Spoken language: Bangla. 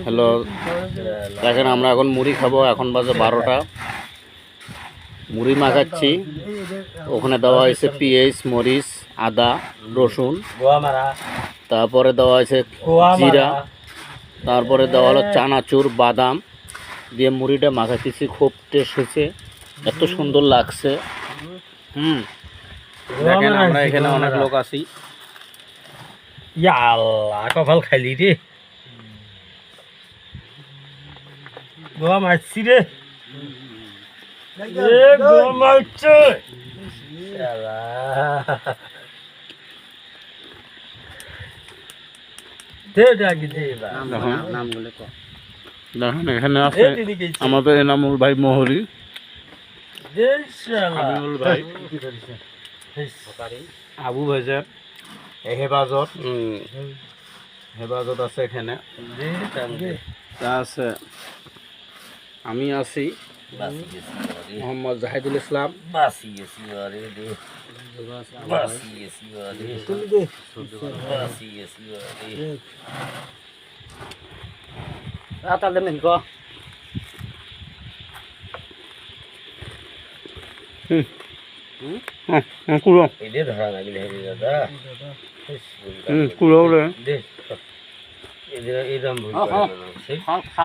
হ্যালো, দেখেন আমরা এখন মুড়ি খাবো। এখন বাজে 12টা। মুড়ি মাখাচ্ছি। ওখানে দেওয়া হয়েছে পেঁয়াজ, মরিচ, আদা, রসুন, তারপরে দেওয়া হয়েছে জিরা, তারপরে দেওয়া হলো চানাচুর, বাদাম দিয়ে মুড়িটা মাখাচ্ছি। খুব টেস্ট হয়েছে, এত সুন্দর লাগছে। দেখেন আমরা এখানে অনেক লোক আছি। কপাল খাইলি রে, গোয়া মারছি রে, গোয়া মারছে। দেখেন এখানে আছে আমাদের এনামুল ভাই মোহরি, ভাই আবু ভাইজার হেফাজত হেফাজত আছে এখানে আছে। আমি আছি মোহাম্মদ জাহিদুল ইসলাম। কুড়ো